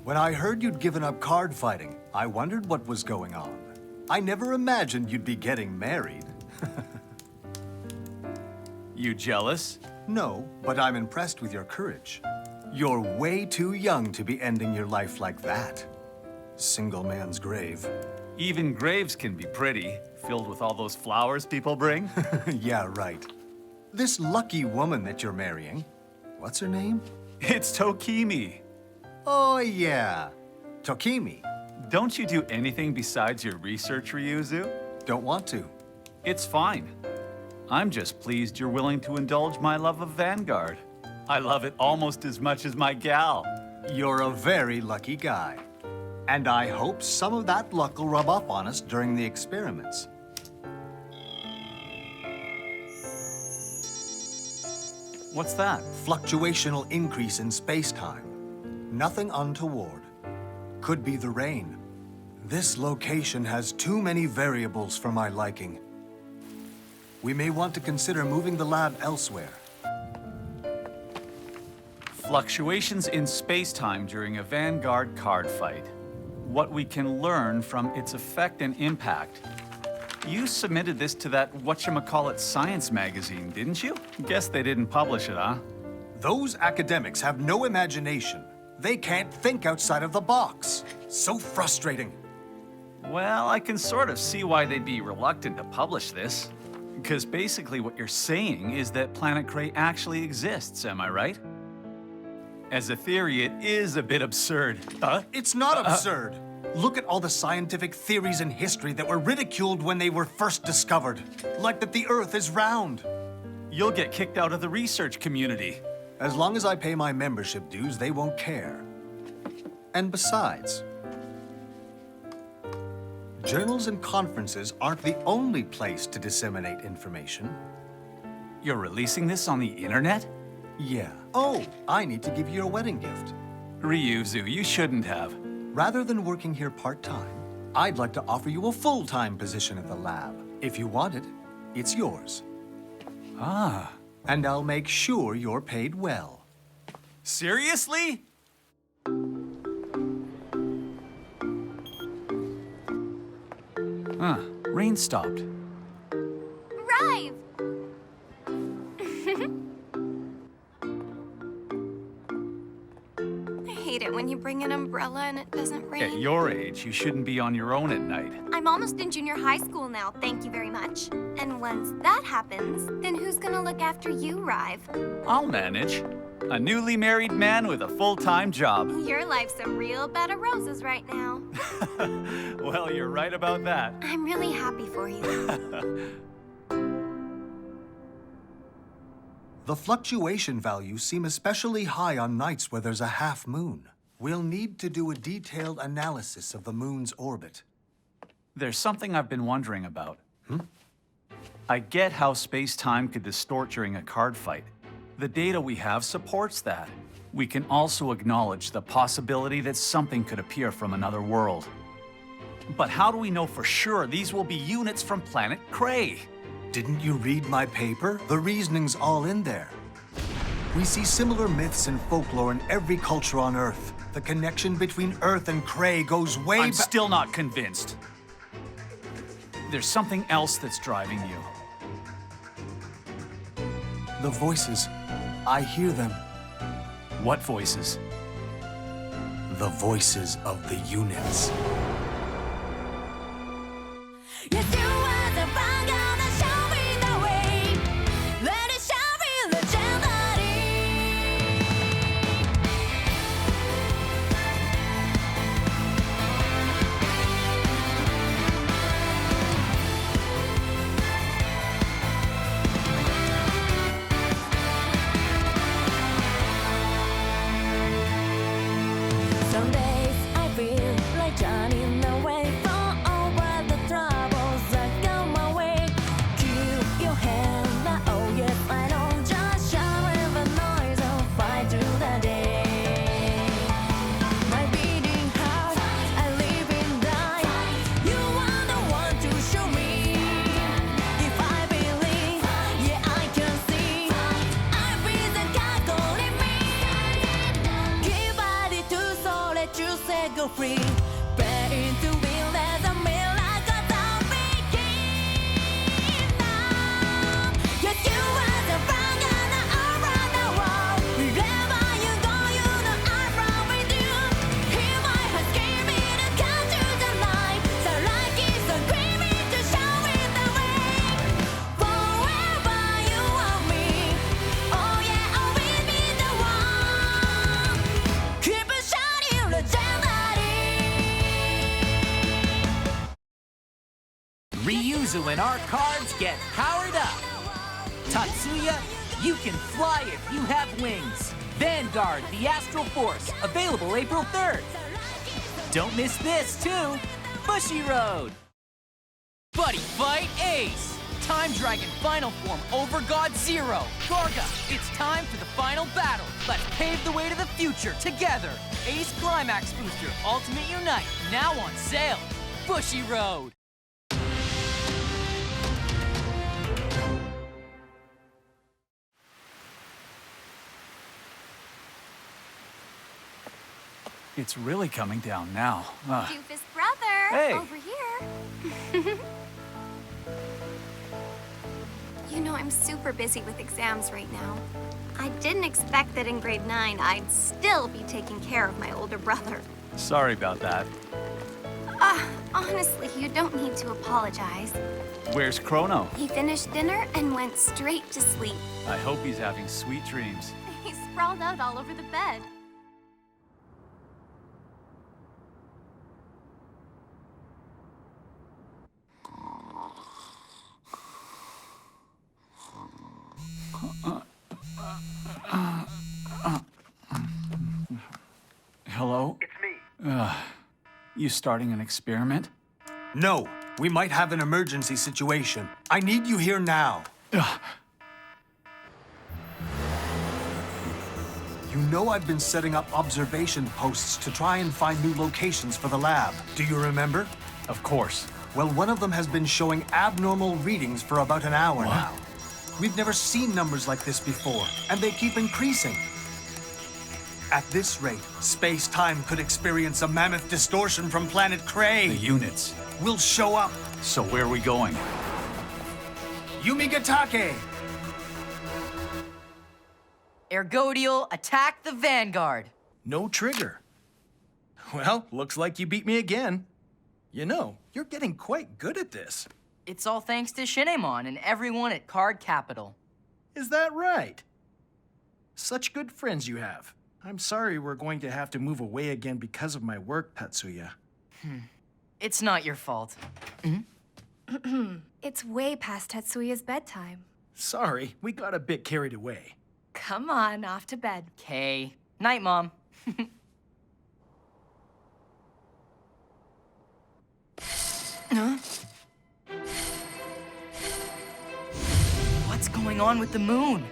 When I heard you'd given up card fighting, I wondered what was going on. I never imagined you'd be getting married. You jealous? No, but I'm impressed with your courage. You're way too young to be ending your life like that. Single man's grave. Even graves can be pretty, filled with all those flowers people bring. Yeah, right. This lucky woman that you're marrying, what's her name? It's Tokimi. Oh, yeah. Tokimi. Don't you do anything besides your research, Ryuzu? Don't want to. It's fine. I'm just pleased you're willing to indulge my love of Vanguard. I love it almost as much as my gal. You're a very lucky guy. And I hope some of that luck will rub off on us during the experiments. What's that? Fluctuational increase in space-time. Nothing untoward. Could be the rain. This location has too many variables for my liking. We may want to consider moving the lab elsewhere. Fluctuations in space-time during a Vanguard card fight. What we can learn from its effect and impact. You submitted this to that whatchamacallit science magazine, didn't you? Guess they didn't publish it, huh? Those academics have no imagination. They can't think outside of the box. So frustrating. Well, I can sort of see why they'd be reluctant to publish this. Because basically what you're saying is that Planet Cray actually exists, am I right? As a theory, it is a bit absurd. It's not absurd. Look at all the scientific theories in history that were ridiculed when they were first discovered. Like that the Earth is round. You'll get kicked out of the research community. As long as I pay my membership dues, they won't care. And besides, journals and conferences aren't the only place to disseminate information. You're releasing this on the internet? Yeah. Oh, I need to give you a wedding gift. Ryuzu, you shouldn't have. Rather than working here part-time, I'd like to offer you a full-time position at the lab. If you want it, it's yours. Ah. And I'll make sure you're paid well. Seriously? Rain stopped. Rive! I hate it when you bring an umbrella and it doesn't rain. At your age, you shouldn't be on your own at night. I'm almost in junior high school now, thank you very much. And once that happens, then who's gonna look after you, Rive? I'll manage. A newly married man with a full-time job. Your life's a real bed of roses right now. Well, you're right about that. I'm really happy for you. The fluctuation values seem especially high on nights where there's a half moon. We'll need to do a detailed analysis of the moon's orbit. There's something I've been wondering about. I get how space-time could distort during a card fight. The data we have supports that. We can also acknowledge the possibility that something could appear from another world. But how do we know for sure these will be units from Planet Cray? Didn't you read my paper? The reasoning's all in there. We see similar myths and folklore in every culture on Earth. The connection between Earth and Cray goes way I'm back. still not convinced. There's something else that's driving you. The voices. I hear them. What voices? The voices of the units. Yes, you are the Vanguard that shall be the way. Let it shall be legendary. Some days I feel like Johnny in the way for over the troubles Ryuzu and our cards get powered up. Tatsuya, you can fly if you have wings. Vanguard, the Astral Force, available April 3rd. Don't miss this, too. Bushiroad. Buddy Fight Ace. Time Dragon Final Form over God Zero. Garga, it's time for the final battle. Let's pave the way to the future together. Ace Climax Booster Ultimate Unite, now on sale. Bushiroad. It's really coming down now. Doofus brother, Hey. over here. You know, I'm super busy with exams right now. I didn't expect that in grade 9 I'd still be taking care of my older brother. Sorry about that. Honestly, you don't need to apologize. Where's Chrono? He finished dinner and went straight to sleep. I hope he's having sweet dreams. He sprawled out all over the bed. Hello? It's me. You starting an experiment? No, we might have an emergency situation. I need you here now. You know I've been setting up observation posts to try and find new locations for the lab. Do you remember? Of course. Well, one of them has been showing abnormal readings for about an hour What? now. We've never seen numbers like this before, and they keep increasing. At this rate, space-time could experience a mammoth distortion from planet The Cray. units. Will show up. So where are we going? Yumigatake! Ergodial, attack the Vanguard. No trigger. Well, looks like you beat me again. You know, you're getting quite good at this. It's all thanks to Shinemon and everyone at Card Capital. Is that right? Such good friends you have. I'm sorry we're going to have to move away again because of my work, Tatsuya. It's not your fault. It's way past Tatsuya's bedtime. Sorry, we got a bit carried away. Come on, off to bed. Okay. Night, Mom. Huh? What's going on with the moon?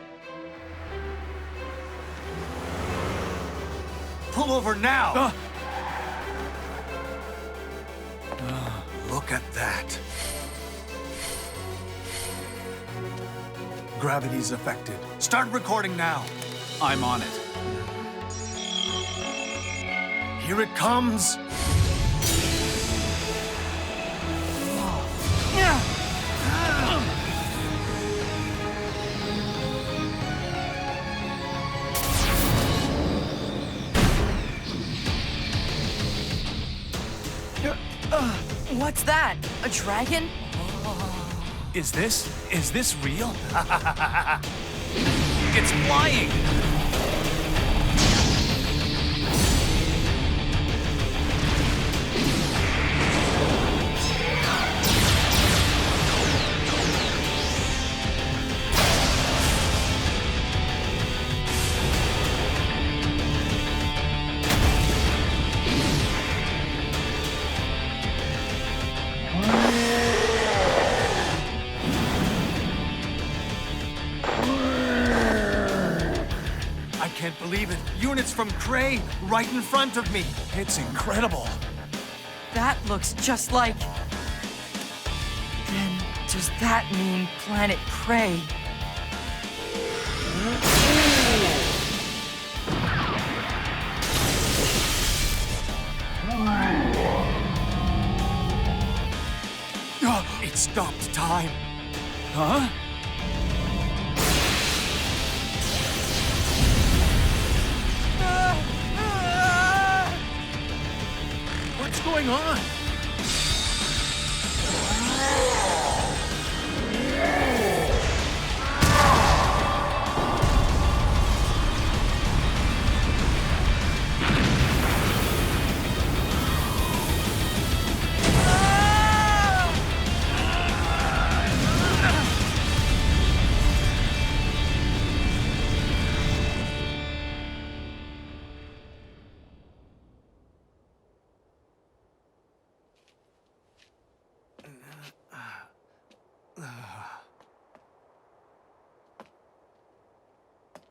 Pull over now! Look at that. Gravity's affected. Start recording now. I'm on it. Here it comes. What's that? A dragon? Is this real? It's flying! I can't believe it. Units from Cray right in front of me. It's incredible. That looks just like... Then does that mean Planet Prey? It stopped time. Huh? What's going on?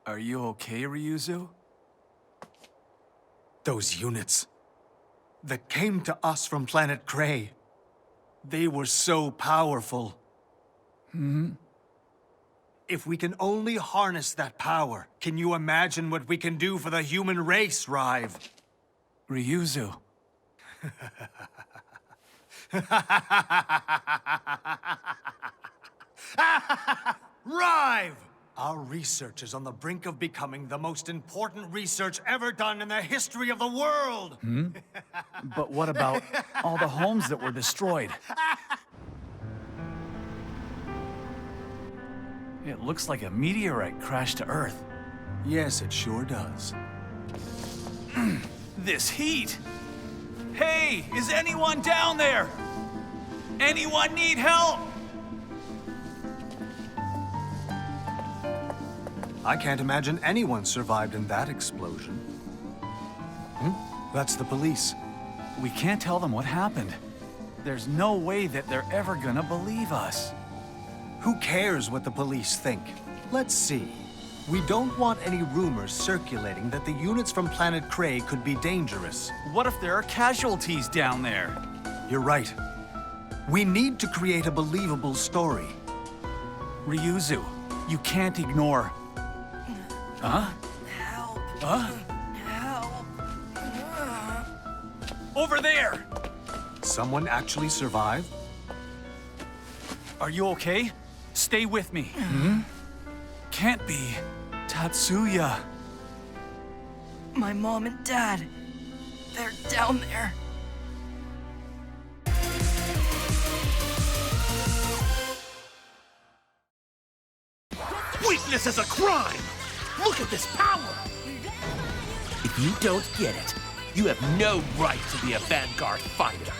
Are you okay, Ryuzu? Those units that came to us from planet Gray, they were so powerful. If we can only harness that power, can you imagine what we can do for the human race, Rive? Ryuzu. Rive! Our research is on the brink of becoming the most important research ever done in the history of the world! But what about all the homes that were destroyed? It looks like a meteorite crashed to Earth. Yes, it sure does. This heat! Hey, is anyone down there? Anyone need help? I can't imagine anyone survived in that explosion. That's the police. We can't tell them what happened. There's no way that they're ever gonna believe us. Who cares what the police think? Let's see. We don't want any rumors circulating that the units from Planet Cray could be dangerous. What if there are casualties down there? You're right. We need to create a believable story. Ryuzu, you can't ignore... Huh? Help. Huh? Help. Over there! Someone actually survived? Are you okay? Stay with me. Can't be. Tatsuya. My mom and dad. They're down there. Weakness is a crime! Look at this power! If you don't get it, you have no right to be a Vanguard fighter.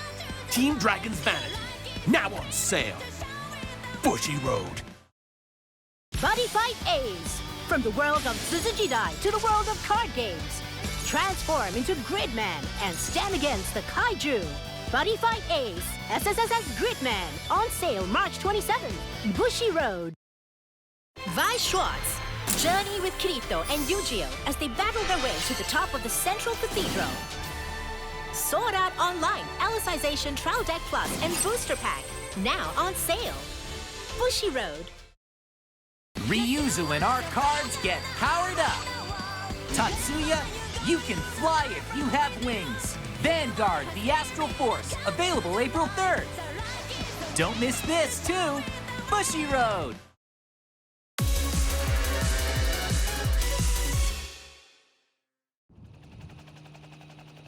Team Dragon's Vanity, now on sale. Bushiroad. Buddy Fight Ace! From the world of Tsuzujidai to the world of card games. Transform into Gridman and stand against the Kaiju. Buddy Fight Ace, SSSS Gridman, on sale March 27th. Bushiroad. Vi Schwartz. Journey with Kirito and Yujiro as they battle their way to the top of the Central Cathedral. Sword Art Online, Alicization Trial Deck Plus and Booster Pack, now on sale. Bushiroad. Ryuzu and our cards get powered up. Tatsuya, you can fly if you have wings. Vanguard, the Astral Force, available April 3rd. Don't miss this, too. Bushiroad.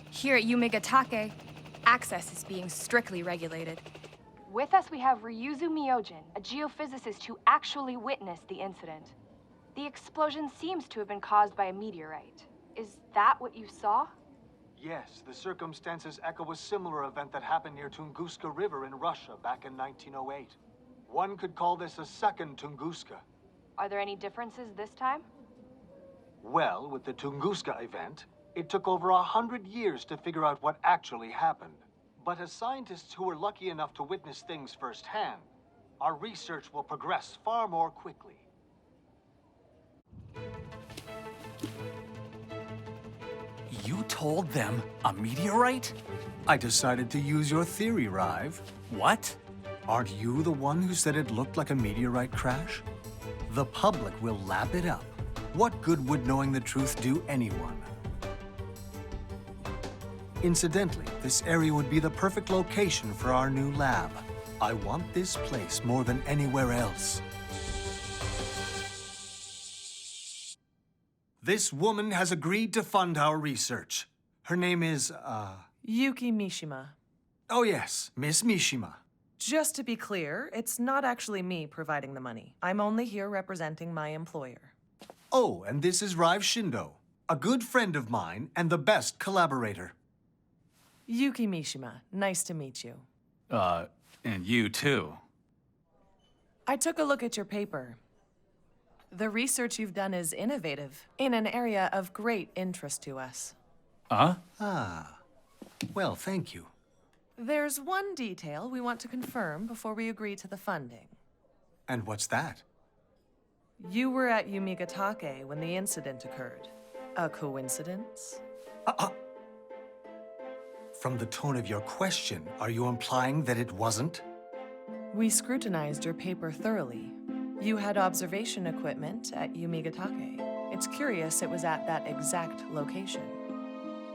Here at Yumigatake, access is being strictly regulated. With us we have Ryuzu Myojin, a geophysicist who actually witnessed the incident. The explosion seems to have been caused by a meteorite. Is that what you saw? Yes, the circumstances echo a similar event that happened near Tunguska River in Russia back in 1908. One could call this a second Tunguska. Are there any differences this time? Well, with the Tunguska event, it took over 100 years to figure out what actually happened. But as scientists who were lucky enough to witness things firsthand, our research will progress far more quickly. You told them a meteorite? I decided to use your theory, Rive. What? Aren't you the one who said it looked like a meteorite crash? The public will lap it up. What good would knowing the truth do anyone? Incidentally, this area would be the perfect location for our new lab. I want this place more than anywhere else. This woman has agreed to fund our research. Her name is, Yuki Mishima. Oh yes, Miss Mishima. Just to be clear, it's not actually me providing the money. I'm only here representing my employer. Oh, and this is Rive Shindo, a good friend of mine and the best collaborator. Yuki Mishima, nice to meet you. And you too. I took a look at your paper. The research you've done is innovative, in an area of great interest to us. Well, thank you. There's one detail we want to confirm before we agree to the funding. And what's that? You were at Yumigatake when the incident occurred. A coincidence? From the tone of your question, are you implying that it wasn't? We scrutinized your paper thoroughly. You had observation equipment at Yumigatake. It's curious it was at that exact location.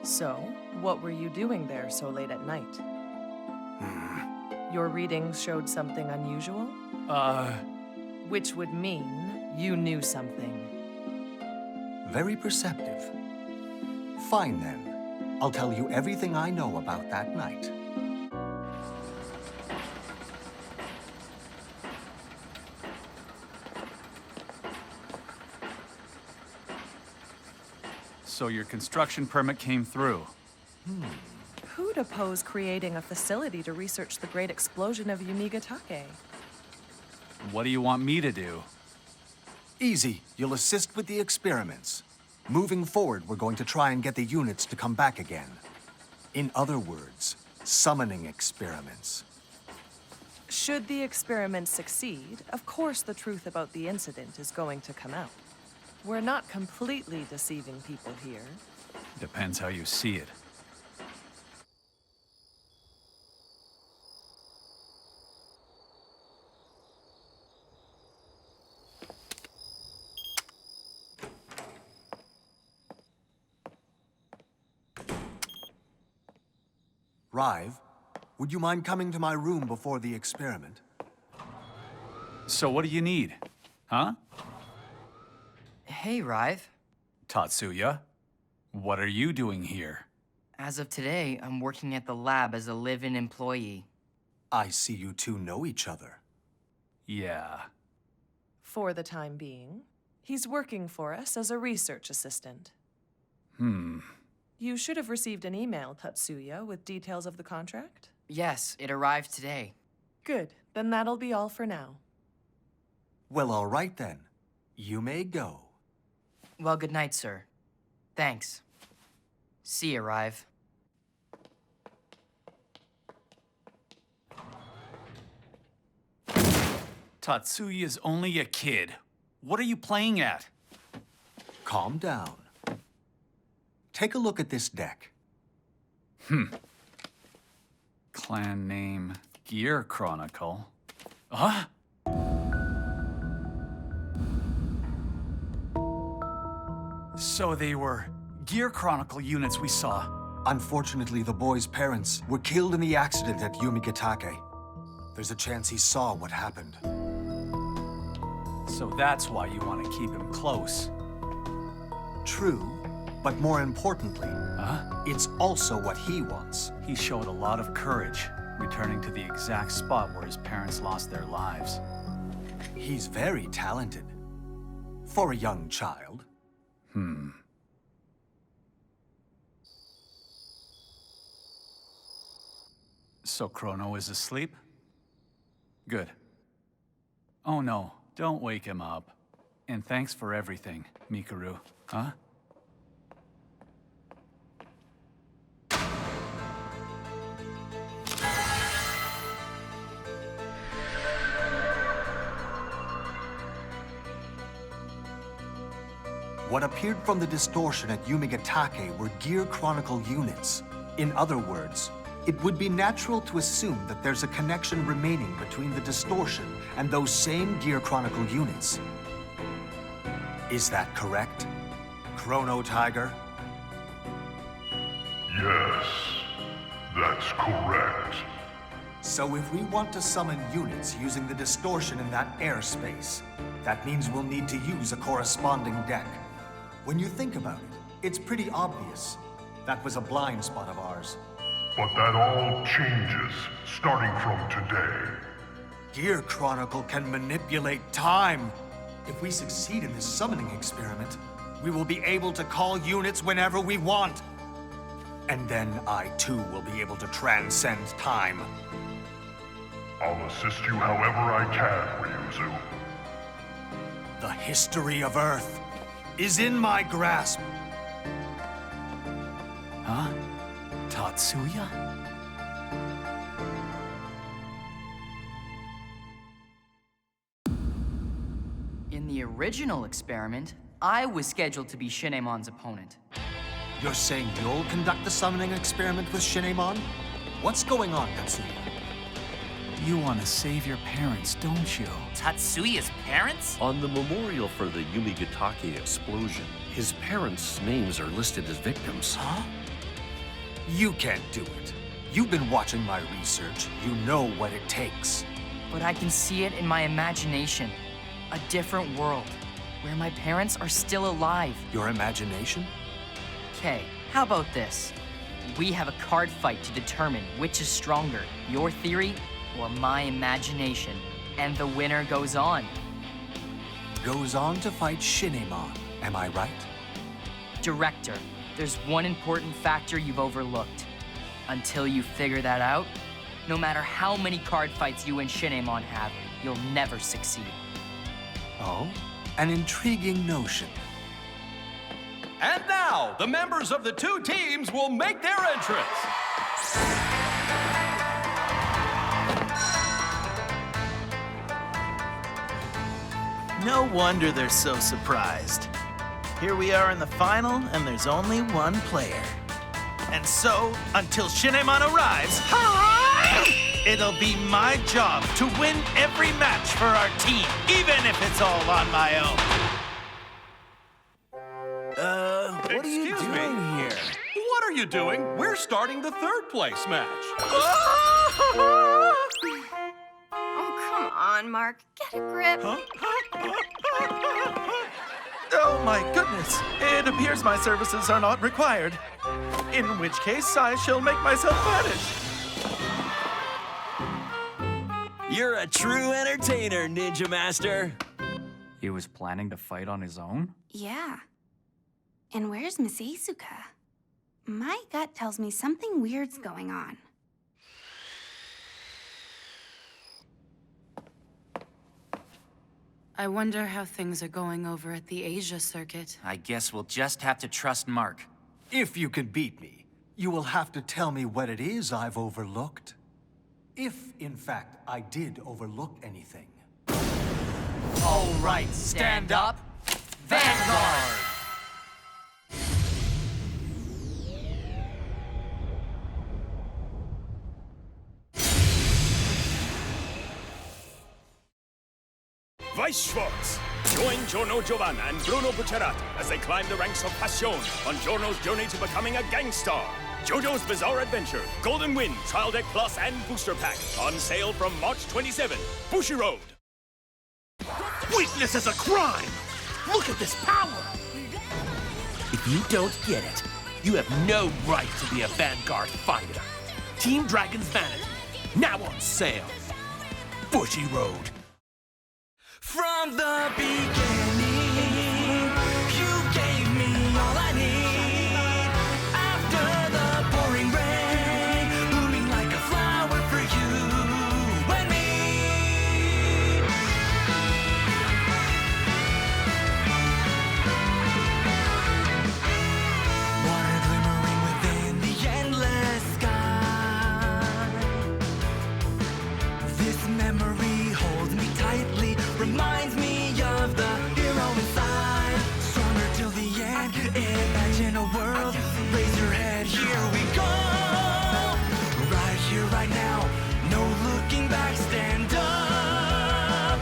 So, what were you doing there so late at night? Your readings showed something unusual? Which would mean you knew something. Very perceptive. Fine then. I'll tell you everything I know about that night. So your construction permit came through. Who'd oppose creating a facility to research the great explosion of Yumigatake? What do you want me to do? Easy. You'll assist with the experiments. Moving forward, we're going to try and get the units to come back again. In other words, summoning experiments. Should the experiment succeed, of course the truth about the incident is going to come out. We're not completely deceiving people here. Depends how you see it. Rive, would you mind coming to my room before the experiment? So what do you need? Huh? Hey, Rive. Tatsuya? What are you doing here? As of today, I'm working at the lab as a live-in employee. I see you two know each other. Yeah. For the time being, he's working for us as a research assistant. You should have received an email, Tatsuya, with details of the contract. Yes, it arrived today. Good. Then that'll be all for now. Well, all right then. You may go. Well, good night, sir. Thanks. See you, Rive. Tatsuya's only a kid. What are you playing at? Calm down. Take a look at this deck. Clan name, Gear Chronicle. Huh? So they were Gear Chronicle units we saw. Unfortunately, the boy's parents were killed in the accident at Yumigatake. There's a chance he saw what happened. So that's why you want to keep him close. True, but more importantly, it's also what he wants. He showed a lot of courage, returning to the exact spot where his parents lost their lives. He's very talented. For a young child. So Chrono is asleep? Good. Oh no, don't wake him up. And thanks for everything, Mikuru. Huh? What appeared from the distortion at Yumigatake were Gear Chronicle units. In other words, it would be natural to assume that there's a connection remaining between the distortion and those same Gear Chronicle units. Is that correct, Chrono Tiger? Yes, that's correct. So if we want to summon units using the distortion in that airspace, that means we'll need to use a corresponding deck. When you think about it, it's pretty obvious. That was a blind spot of ours. But that all changes starting from today. Gear Chronicle can manipulate time. If we succeed in this summoning experiment, we will be able to call units whenever we want. And then I too will be able to transcend time. I'll assist you however I can, Ryuzu. The history of Earth is in my grasp. Huh? Tatsuya? In the original experiment, I was scheduled to be Shinemon's opponent. You're saying you'll conduct the summoning experiment with Shinemon? What's going on, Tatsuya? You want to save your parents, don't you? Tatsuya's parents? On the memorial for the Yumigatake explosion, his parents' names are listed as victims. Huh? You can't do it. You've been watching my research. You know what it takes. But I can see it in my imagination. A different world, where my parents are still alive. Your imagination? Okay, how about this? We have a card fight to determine which is stronger, your theory or my imagination. And the winner goes on. Goes on to fight Shinemon, am I right? Director, there's one important factor you've overlooked. Until you figure that out, no matter how many card fights you and Shinemon have, you'll never succeed. Oh, an intriguing notion. And now, the members of the two teams will make their entrance. No wonder they're so surprised. Here we are in the final, and there's only one player. And so, until Shinemon arrives, it'll be my job to win every match for our team, even if it's all on my own. What are you doing here? What are you doing? We're starting the third place match. Oh, come on, Mark. Get a grip. Oh my goodness! It appears my services are not required. In which case, I shall make myself vanish. You're a true entertainer, Ninja Master. He was planning to fight on his own? Yeah. And where's Miss Asuka? My gut tells me something weird's going on. I wonder how things are going over at the Asia circuit. I guess we'll just have to trust Mark. If you can beat me, you will have to tell me what it is I've overlooked. If, in fact, I did overlook anything. All right, stand up. Vanguard! Vice Schwartz, join Giorno Giovanna and Bruno Bucciarati as they climb the ranks of Passion on Giorno's journey to becoming a gangstar. JoJo's Bizarre Adventure, Golden Wind, Trial Deck Plus, and Booster Pack on sale from March 27. Bushiroad. Weakness is a crime! Look at this power! If you don't get it, you have no right to be a Vanguard fighter. Team Dragon's Vanity, now on sale. Bushiroad. From the beginning, you gave me all I need. After the pouring rain, blooming like a flower for you and me. Water glimmering within the endless sky. This memory holds me tightly, reminds me of the hero inside. Stronger till the end, imagine a world. Raise your head, here we go. Right here, right now, no looking back, stand up.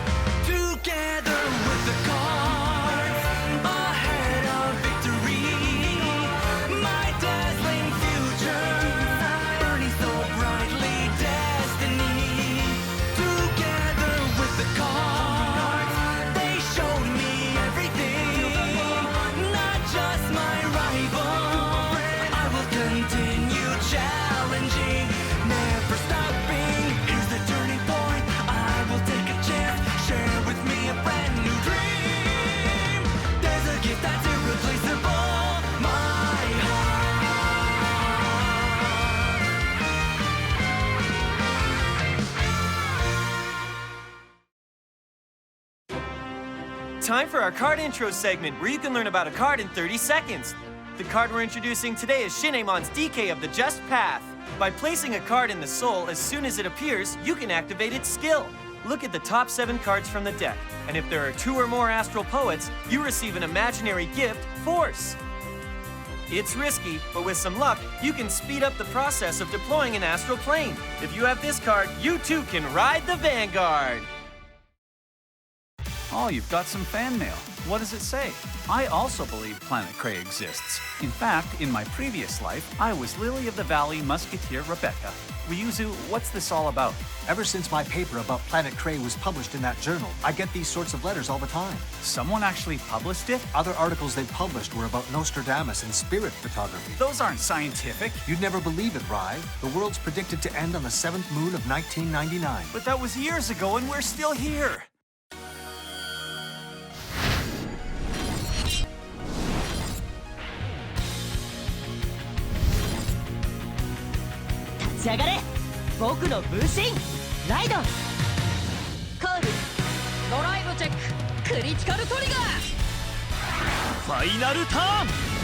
Together with the cards, ahead of victory. My dazzling future, burning so brightly, destiny. Together with the cards, they showed me everything, not just my rival. I will continue challenging, never stopping. Here's the turning point, I will take a chance, share with me a brand new dream. There's a gift that's irreplaceable, my Time for our card intro segment, where you can learn about a card in 30 seconds. The card we're introducing today is Shinemon's DK of the Just Path. By placing a card in the soul as soon as it appears, you can activate its skill. look at the top 7 cards from the deck, and if there are 2 or more astral poets, you receive an imaginary gift, Force. It's risky, but with some luck, you can speed up the process of deploying an astral plane. If you have this card, you too can ride the Vanguard. Oh, you've got some fan mail. What does it say? I also believe Planet Cray exists. In fact, in my previous life, I was Lily of the Valley Musketeer Rebecca. Ryuzu, what's this all about? Ever since my paper about Planet Cray was published in that journal, I get these sorts of letters all the time. Someone actually published it? Other articles they published were about Nostradamus and spirit photography. Those aren't scientific. You'd never believe it, Rive. The world's predicted to end on the 7th moon of 1999. But that was years ago and we're still here. Tatsuya, 僕の分身ライドコールドライブチェッククリティカルトリガーファイナルターン